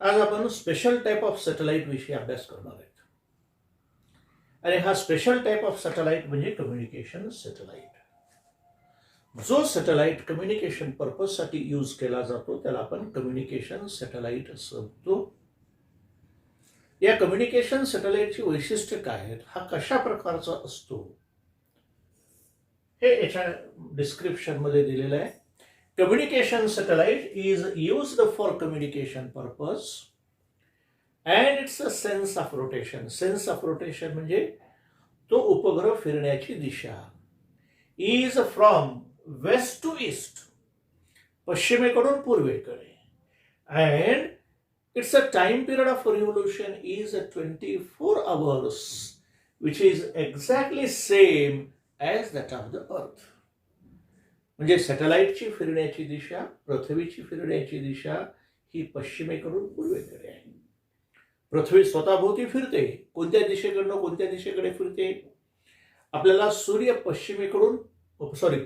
आज आपण special type of satellite विषयी अभ्यास करणार आहेत. आणि हा स्पेशल टाईप ऑफ सॅटेलाइट म्हणजे कम्युनिकेशन सॅटेलाइट. जो सॅटेलाइट कम्युनिकेशन पर्पजसाठी यूज केला जातो त्याला आपण कम्युनिकेशन सॅटेलाइट असं म्हणतो. या कम्युनिकेशन सॅटेलाइटची वैशिष्ट्य काय आहेत, हा कशा प्रकारचा असतो, हे याच्या डिस्क्रिप्शन मध्ये दिलेलं आहे. Communication satellite is used for communication purpose and it's a sense of rotation. Sense of rotation म्हणजे तो उपग्रह फिरण्याची दिशा. Is from west to east, पश्चिमेकडून पूर्वेकडे. And it's a time period of revolution is 24 hours, which is exactly same as that of the earth. म्हणजे सॅटेलाइटची फिरण्याची दिशा, पृथ्वीची फिरण्याची दिशा ही पश्चिमेकडून पूर्वेकडे आहे. पृथ्वी स्वतःभोवती फिरते. कोणत्या दिशेकडनं कोणत्या दिशेकडे फिरते? आपल्याला सूर्य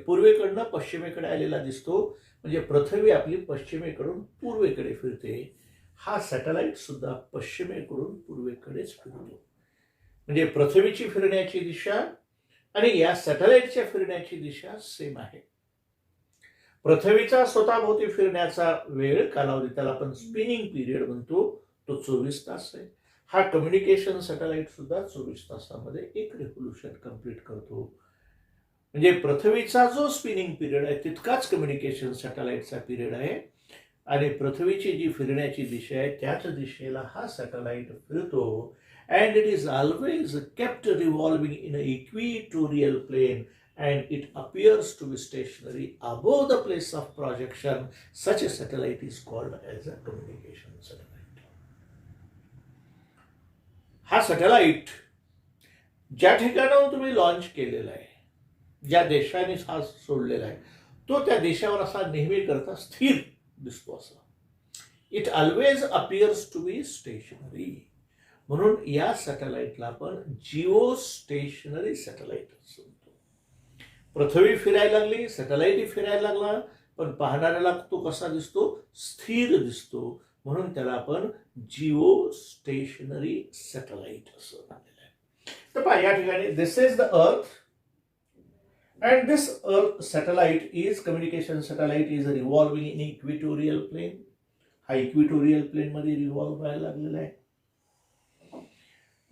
पूर्वेकडनं पश्चिमेकडे आलेला दिसतो. म्हणजे पृथ्वी आपली पश्चिमेकडून पूर्वेकडे फिरते. हा सॅटेलाइट सुद्धा पश्चिमेकडून पूर्वेकडेच फिरतो. म्हणजे पृथ्वीची फिरण्याची दिशा आणि या सॅटेलाइटच्या फिरण्याची दिशा सेम आहे. पृथ्वीचा स्वतःभोवती फिरण्याचा वेळ कालावधी त्याला आपण स्पिनिंग पिरियड म्हणतो, तो 24 तास आहे. हा कम्युनिकेशन सॅटेलाइट सुद्धा 24 तासामध्ये एक रिव्होल्यूशन कंप्लीट करतो. म्हणजे पृथ्वीचा जो स्पिनिंग पिरियड आहे तितकाच कम्युनिकेशन सॅटेलाइटचा पिरियड आहे. आणि पृथ्वीची जी फिरण्याची दिशा आहे त्याच दिशेला हा सॅटेलाइट फिरतो. And it is always kept revolving in a equatorial plane and it appears to be stationary above the place of projection. Such a satellite is called as a communication satellite. हा satellite ज्या ठिकाणाहून तुम्ही launch केलेला आहे, ज्या देशाने हा सोडलेला आहे, तो त्या देशावर असा नेहमी करता स्थिर दिसतो. असा it always appears to be stationary. म्हणून या सॅटेलाइटला आपण जिओ स्टेशनरी सॅटेलाइट असतो. पृथ्वी फिरायला लागली, सॅटेलाइट फिरायला लागला, पण पाहणाऱ्याला तो कसा दिसतो? स्थिर दिसतो. म्हणून त्याला आपण जिओ स्टेशनरी सॅटेलाइट असं म्हटलेलं आहे. तर पहा या ठिकाणी this is the earth and this earth satellite is communication satellite is revolving in equatorial plane. हा इक्विटोरियल प्लेन मध्ये रिव्हॉल्व व्हायला लागलेला आहे.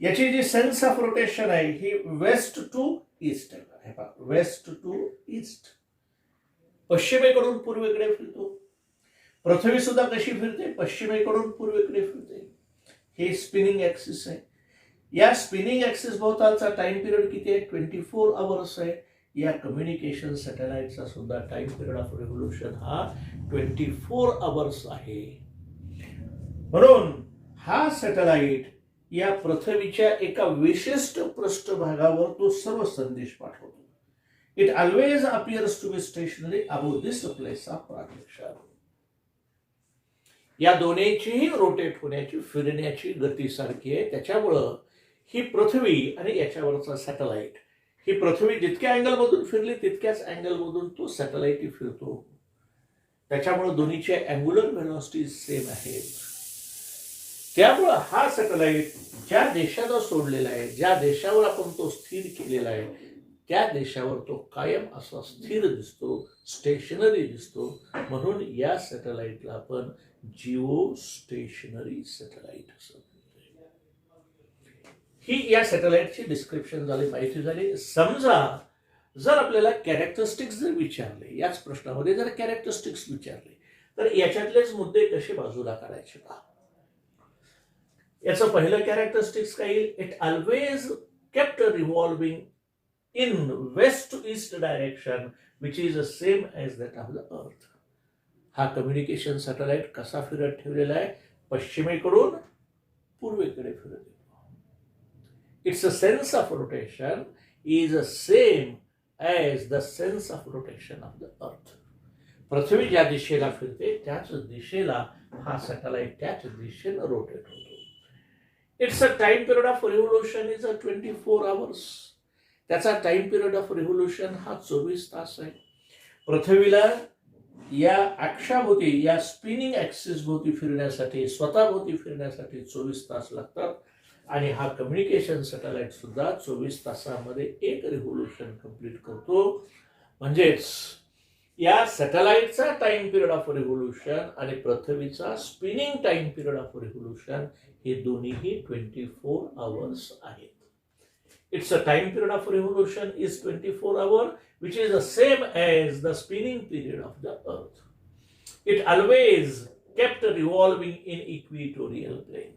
याची जी सेन्स ऑफ रोटेशन आहे ही वेस्ट टू ईस्ट आहे. वेस्ट टू ईस्ट, पश्चिमेकडून पूर्वेकडे फिरतो. पृथ्वी सुद्धा कशी फिरते? पश्चिमेकडून पूर्वेकडे फिरते. हे स्पिनिंग ऍक्सिस आहे. या स्पिनिंग ऍक्सिस भोवतालचा टाइम पिरियड किती आहे? 24 hours आहे. या कम्युनिकेशन सॅटेलाइटचा सुद्धा टाइम पिरियड ऑफ रिव्होल्यूशन हा 24 hours आहे. म्हणून हा सॅटेलाइट या पृथ्वीच्या एका विशिष्ट पृष्ठभागावर तो सर्व संदेश पाठवतो. It always appears to be stationary above this place of projection. या दोन्हीचीही रोटेट होण्याची, फिरण्याची गती सारखी आहे. त्याच्यामुळं ही पृथ्वी आणि याच्यावरचा सॅटेलाइट, ही पृथ्वी जितक्या अँगल मधून फिरली तितक्याच अँगल मधून तो सॅटेलाइट फिरतो. त्याच्यामुळे दोन्हीचे अँग्युलर व्हेलॉसिटी सेम आहेत. त्यामुळं हा सॅटेलाइट ज्या देशाला सोडलेला आहे, ज्या देशावर आपण तो स्थिर केलेला आहे, त्या देशावर तो कायम असा स्थिर दिसतो, स्टेशनरी दिसतो. म्हणून या सॅटेलाइटला आपण जिओ स्टेशनरी सॅटेलाइट असं म्हणतो. ही या सॅटेलाइटची डिस्क्रिप्शन झाली, माहिती झाली. समजा जर आपल्याला कॅरेक्टरिस्टिक्स जर विचारले, याच प्रश्नामध्ये जर कॅरेक्टरिस्टिक्स विचारले, तर याच्यातलेच मुद्दे कसे बाजूला काढायचे पहा. याचं पहिलं कॅरेक्टरिस्टिक्स काय येईल? It always kept revolving in west to east direction which is the same as that of the earth. हा कम्युनिकेशन सॅटेलाइट कसा फिरत ठेवलेला आहे? पश्चिमेकडून पूर्वेकडे फिरत येतो. It's a sense of rotation is a same as the sense of rotation of the earth. पृथ्वी ज्या दिशेला फिरते त्याच दिशेला हा सॅटेलाइट त्याच दिशेला रोटेट होतो. It's a time period of revolution is 24 hours. त्याचा टाइम पिरियड ऑफ रिव्होल्यूशन हा 24 तास आहे. पृथ्वीला या अक्षाभोवती, या स्पिनिंग ऍक्सिस भोवती फिरण्यासाठी, स्वतःभोवती फिरण्यासाठी 24 तास लागतात. आणि हा कम्युनिकेशन सॅटेलाइट सुद्धा 24 तासामध्ये एक रिव्होल्यूशन कंप्लीट करतो. म्हणजेच या सॅटेलाइटचा टाइम पिरियड ऑफ रिव्होल्यूशन आणि पृथ्वीचा spinning time period of revolution हे दोन्हीही 24 आवर्स आहेत. It's a time period of revolution is 24 hour, which is the same as the spinning period of the earth. It always kept revolving in equatorial plane.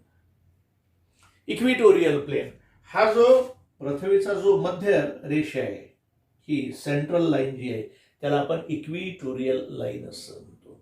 Equatorial plane हा जो पृथ्वीचा जो मध्य रेषा आहे, ही सेंट्रल लाईन जी आहे त्याला आपण इक्विटोरियल लाईन असं म्हणतो.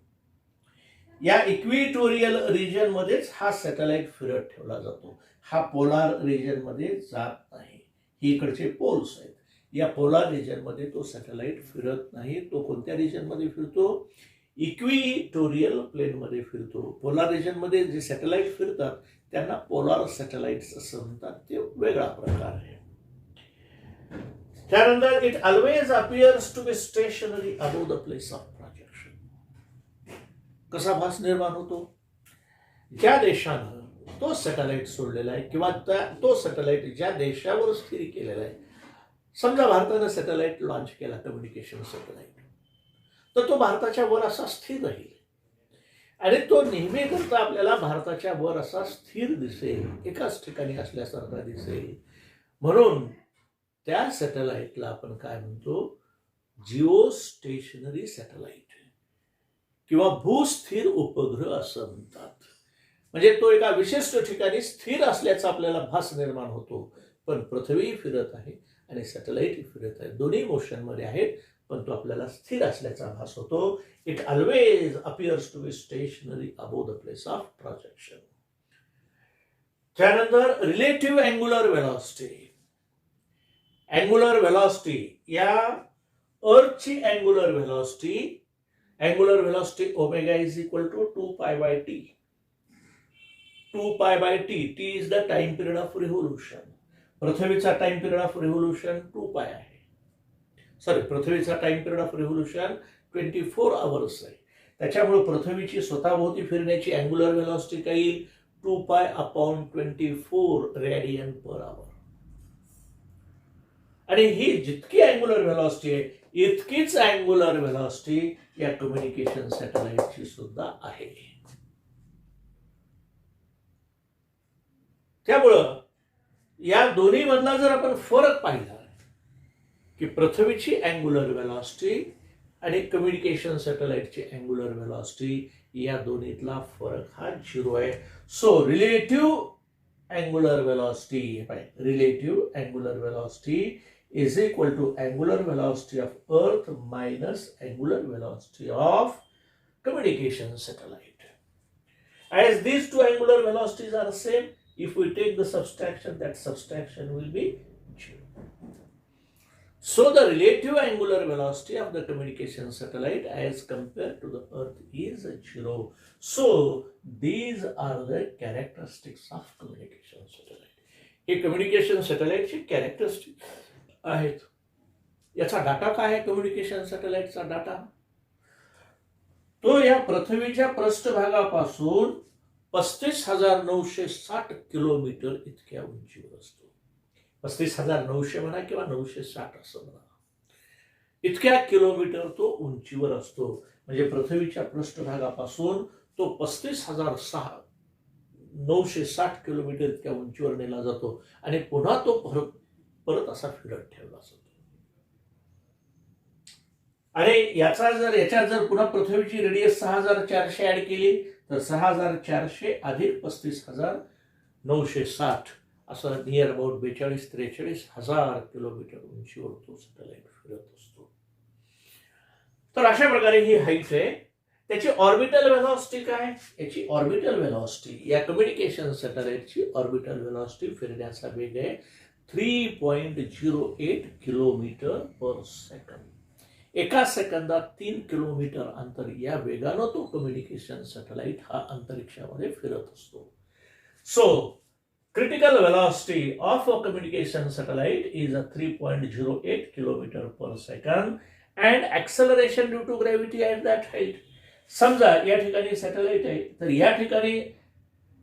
या इक्विटोरियल रिजन मध्येच हा सॅटेलाइट फिरत ठेवला जातो. हा पोलार रिजन मध्ये जात नाही. ही इकडचे पोल्स आहेत, या पोलार रिजन मध्ये तो सॅटेलाइट फिरत नाही. तो कोणत्या रिजन मध्ये फिरतो? इक्विटोरियल प्लेन मध्ये फिरतो. पोलार रिजन मध्ये जे सॅटेलाइट फिरतात त्यांना पोलार सॅटेलाइट्स असं म्हणतात. ते वेगळा प्रकार आहे. त्यानंतर it always appears to be stationary above the place of projection. कसा भास निर्माण होतो? ज्या देशानं तो सॅटेलाइट सोडलेला आहे किंवा तो सॅटेलाइट ज्या देशावर स्थिर केलेला आहे, समजा भारतानं सॅटेलाइट लॉन्च केला, कम्युनिकेशन सॅटेलाइट, तर तो भारताच्या वर असा स्थिर राहील आणि तो नेहमी करता आपल्याला भारताच्या वर असा स्थिर दिसेल, एकाच ठिकाणी असल्यासारखा दिसेल. म्हणून त्या सॅटेलाइटला आपण काय म्हणतो? जिओ स्टेशनरी सॅटेलाइट किंवा भूस्थिर उपग्रह असं म्हणतात. म्हणजे तो एका विशिष्ट ठिकाणी स्थिर असल्याचा आपल्याला भास निर्माण होतो, पण पृथ्वी फिरत आहे आणि सॅटेलाइट फिरत आहे, दोन्ही मोशन मध्ये आहेत, पण तो आपल्याला स्थिर असल्याचा भास होतो. It always appears to be stationary above the place of projection. त्यानंतर relative angular velocity. Angular velocity, या अर्थची angular velocity omega is equal to 2π/t. 2π/t, T is the time period of revolution. पृथ्वीचा time period of revolution 2π आहे. पृथ्वीचा time period of revolution 24 hours आहे. त्याच्यामुळे पृथ्वीची स्वतःभोवती फिरण्याची अँग्युलर वेलॉसिटी काय येईल? 2π/24 रेडियन पर आवर. आणि ही जितकी अँग्युलर वेलॉसिटी आहे, इतकीच अँग्युलर वेलॉसिटी या कम्युनिकेशन सॅटेलाइटची सुद्धा आहे. त्यामुळं या दोन्ही मधला जर आपण फरक पाहिला की पृथ्वीची अँग्युलर वेलॉसिटी आणि कम्युनिकेशन सॅटेलाइटची अँग्युलर वेलॉसिटी, या दोन्हीतला फरक हा 0 आहे. So relative angular velocity is equal to angular velocity of Earth minus angular velocity of communication satellite. As these two angular velocities are the same, if we take the subtraction, that subtraction will be 0. So the relative angular velocity of the communication satellite as compared to the Earth is 0. So these are the characteristics of communication satellite. हे communication satellite ची characteristics आहेत. याचा data काय आहे? Communication सॅटेलाइटचा data तो या पृथ्वीच्या पृष्ठभागापासून 35,960 किलोमीटर इतक्या उंचीवर असतो. 35,900 म्हणा किंवा 960 असं म्हणा, इतक्या किलोमीटर तो उंचीवर असतो. म्हणजे पृथ्वीच्या पृष्ठभागापासून तो 35,960 किलोमीटर इतक्या उंचीवर नेला जातो आणि पुन्हा तो परत असा फिरत ठेवला जातो. आणि याच्यात जर पुन्हा पृथ्वीची रेडियस 6,400 ऍड केली तर 6,400 अधिक 35,960 असं नियर अबाउट 42-43 हजार किलोमीटर उंचीवर तो सॅटेलाइट फिरत असतो. तर अशा प्रकारे ही हाईट आहे. त्याची ऑर्बिटल वेलॉसिटी काय? याची ऑर्बिटल वेलॉसिटी, या कम्युनिकेशन सॅटेलाइटची ऑर्बिटल वेलॉसिटी फिरण्याचा वेग आहे 3.08 किलोमीटर पर सेकंद. एका सेकंदात 3 किलोमीटर अंतर या वेगानं तो कम्युनिकेशन सॅटेलाइट हा अंतरिक्षामध्ये फिरत असतो. So critical velocity of a communication satellite is a 3.08 kilometer per second, and acceleration due to gravity at that height. समजा या ठिकाणी सॅटेलाइट आहे, तर या ठिकाणी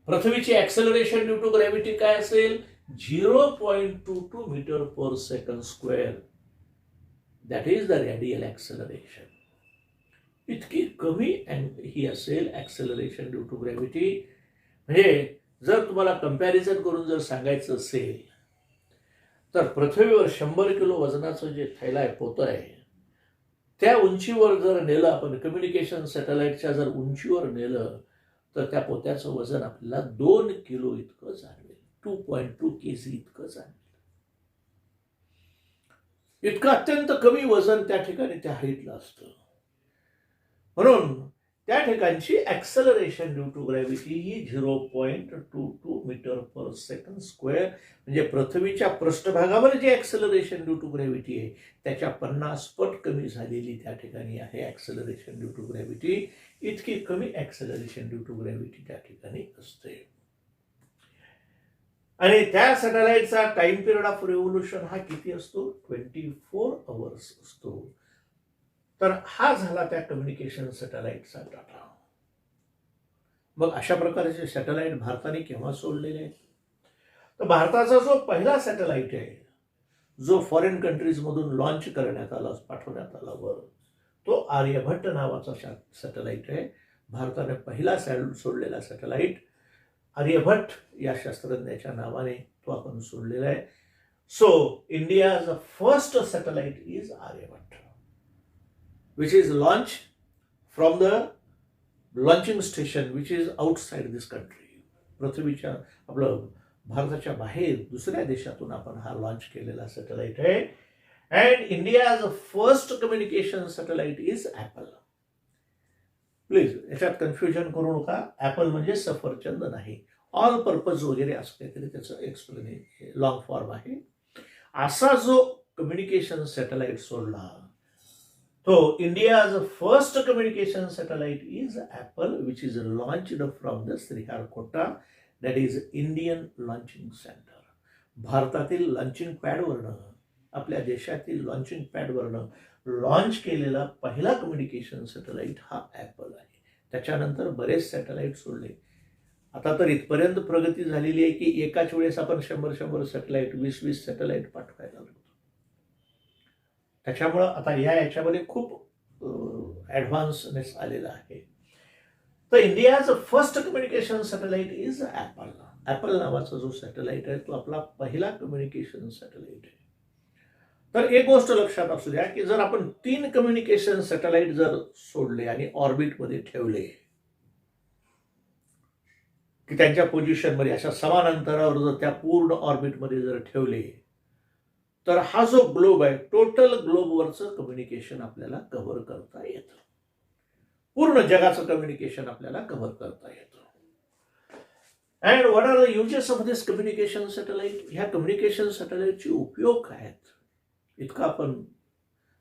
पृथ्वीची ॲक्सेलरेशन ड्यू टू ग्रॅव्हिटी काय असेल? 0.22 metre per second square. That is the radial acceleration. इतकी कमी ही असेल ॲक्सेलरेशन ड्यू टू ग्रॅव्हिटी. म्हणजे जर तुम्हाला कंपॅरिझन करून जर सांगायचं असेल तर पृथ्वीवर 100 किलो वजनाचं जे थैला आहे, पोतं आहे, त्या उंचीवर जर नेलं आपण, कम्युनिकेशन सॅटेलाइटच्या जर उंचीवर नेलं, तर त्या पोत्याचं वजन आपल्याला 2 किलो इतकं जाणवेल. 2.2 kg इतकं जाणवेल. इतकं अत्यंत कमी वजन त्या ठिकाणी त्या हाईटला असतं. म्हणून त्या ठिकाणची ॲक्सेलरेशन ड्यू टू ग्रॅव्हिटी ही 0.22 मीटर पर सेकंड स्क्वेअर. म्हणजे पृथ्वीच्या पृष्ठभागावर जे ॲक्सेलरेशन ड्यू टू ग्रॅव्हिटी आहे त्याच्या 50 पट कमी झालेली त्या ठिकाणी आहे ॲक्सेलरेशन ड्यू टू ग्रॅव्हिटी. इतकी कमी ॲक्सेलरेशन ड्यू टू ग्रॅव्हिटी त्या ठिकाणी असते. आणि त्या सॅटेलाइटचा टाइम पिरियड ऑफ रिव्होल्युशन हा किती असतो? 24 आवर्स असतो. तर हा झाला त्या कम्युनिकेशन सॅटेलाइटचा डाटा. मग अशा प्रकारचे सॅटेलाइट भारताने केव्हा सोडलेले आहेत? तर भारताचा जो पहिला सॅटेलाइट आहे, जो फॉरेन कंट्रीजमधून लॉन्च करण्यात आला, पाठवण्यात आला वर, तो आर्यभट्ट नावाचा सॅटेलाइट आहे. भारताने पहिला सोडलेला सॅटेलाइट आर्यभट्ट या शास्त्रज्ञाच्या नावाने तो आपण सोडलेला आहे. So India's first satellite is Aryabhata, which is launched from the launching station which is outside this country. पृथ्वीच्या आपलं भारताच्या बाहेर दुसऱ्या देशातून आपण हा लॉन्च केलेला सॅटेलाइट आहे. And India's first communication satellite is Apple. Please याच्यात कन्फ्युजन करू नका. ॲपल म्हणजे सफरचंद नाही, ऑल पर्पज वगैरे असं काहीतरी त्याचं एक्सप्लेनेशन लॉंग फॉर्म आहे. असा जो कम्युनिकेशन सॅटेलाइट सोडला तो India's first communication satellite is Apple, which is launched from the Sriharikota, that is Indian launching centre. भारतातील लॉन्चिंग पॅडवरनं, आपल्या देशातील लॉन्चिंग पॅडवरनं लॉन्च केलेला पहिला कम्युनिकेशन सॅटेलाइट हा ॲपल आहे. त्याच्यानंतर बरेच सॅटेलाइट सोडले. आता तर इथपर्यंत प्रगती झालेली आहे की एकाच वेळेस आपण 100 सॅटेलाइट, 20 सॅटेलाइट पाठवायला लागतो. त्याच्यामुळं आता याच्यामध्ये खूप ॲडव्हान्सनेस आलेला आहे. तर इंडियाचं first communication satellite is Apple. Apple नावाचा जो सॅटेलाइट आहे तो आपला पहिला कम्युनिकेशन सॅटेलाइट आहे. तर एक गोष्ट लक्षात असू द्या की जर आपण 3 कम्युनिकेशन सॅटेलाइट जर सोडले आणि ऑर्बिटमध्ये ठेवले की त्यांच्या पोझिशनमध्ये अशा समान अंतरावर जर त्या पूर्ण ऑर्बिटमध्ये जर ठेवले, तर हा जो ग्लोब आहे, टोटल ग्लोबवरचं कम्युनिकेशन आपल्याला कव्हर करता येतं. पूर्ण जगाचं कम्युनिकेशन आपल्याला कव्हर करता येतं. And what are the uses of this communication satellite? ह्या कम्युनिकेशन सॅटेलाइटचे उपयोग काय आहेत? इतका आपण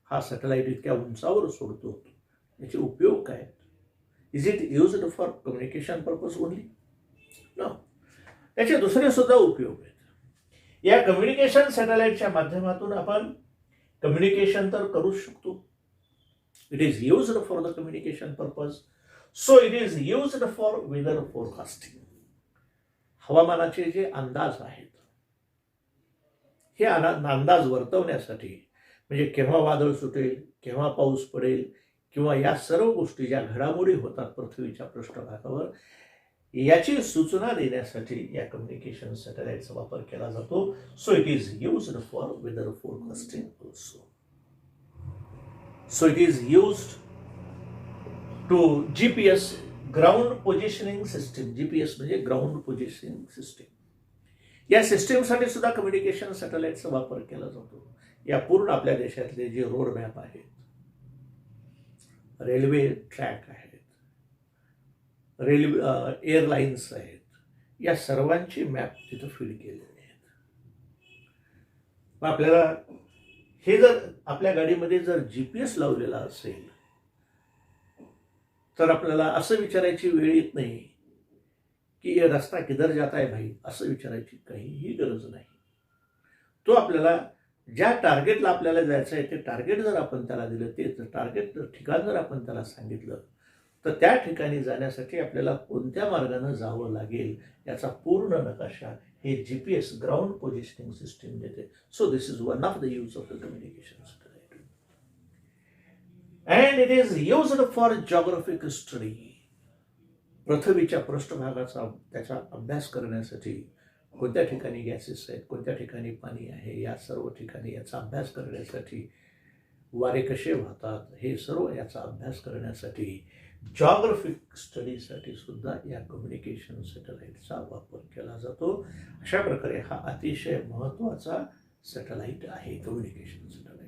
हा सॅटेलाइट इतक्या उंचावर सोडतो, याचे उपयोग काय आहेत? Is it used for communication purpose only? No. त्याचे दुसरे सुद्धा उपयोग आहेत. या कम्युनिकेशन सॅटेलाइटच्या माध्यमातून आपण कम्युनिकेशन तर करूच शकतो. It is used for the communication purpose. So it is used for weather forecasting. हवामानाचे जे अंदाज आहेत हे अंदाज वर्तवण्यासाठी, म्हणजे केव्हा वादळ सुटेल, केव्हा पाऊस पडेल, किंवा या सर्व गोष्टी ज्या घडामोडी होतात पृथ्वीच्या पृष्ठभागावर, याची सूचना देण्यासाठी या कम्युनिकेशन सॅटेलाइटचा वापर केला जातो. So it is used for weather forecasting also. So it is used to GPS, ground positioning system. GPS म्हणजे ग्राउंड पोझिशनिंग सिस्टीम. या सिस्टीमसाठी सुद्धा कम्युनिकेशन सॅटेलाइटचा वापर केला जातो. या पूर्ण आपल्या देशातले जे रोड मॅप आहेत, रेल्वे ट्रॅक आहेत, रेल्वे एअरलाईन्स आहेत, या सर्वांची मॅप तिथं फीड केलेले आहेत. मग आपल्याला हे जर आपल्या गाडीमध्ये जर GPS लावलेला असेल तर आपल्याला असं विचारायची वेळ येत नाही की ये रस्ता किधर जाता है भाई, असं विचारायची काहीही गरज नाही. तो आपल्याला ज्या टार्गेटला आपल्याला जायचं आहे ते टार्गेट जर आपण त्याला दिलं, ते टार्गेट ठिकाण जर आपण त्याला सांगितलं, तर त्या ठिकाणी जाण्यासाठी आपल्याला कोणत्या मार्गाने जावं लागेल याचा पूर्ण नकाशा हे GPS ग्राउंड पोझिशनिंग सिस्टीम देते. So this is one of the use of the communication satellite. And it is used for geographic study. पृथ्वीच्या पृष्ठभागाचा त्याचा अभ्यास करण्यासाठी कोणत्या ठिकाणी गॅसेस आहेत, कोणत्या ठिकाणी पाणी आहे, या सर्व ठिकाणी याचा अभ्यास करण्यासाठी, वारे कसे वाहतात हे सर्व याचा अभ्यास करण्यासाठी, जॉग्राफिक स्टडीसाठी सुद्धा या कम्युनिकेशन सॅटेलाइटचा वापर केला जातो. अशा प्रकारे हा अतिशय महत्त्वाचा सॅटेलाइट आहे कम्युनिकेशन सॅटेलाइट.